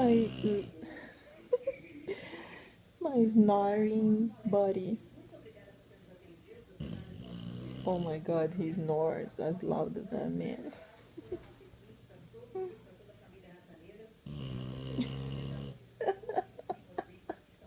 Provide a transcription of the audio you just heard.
My my snoring buddy. Oh my god, he snores as loud as a man.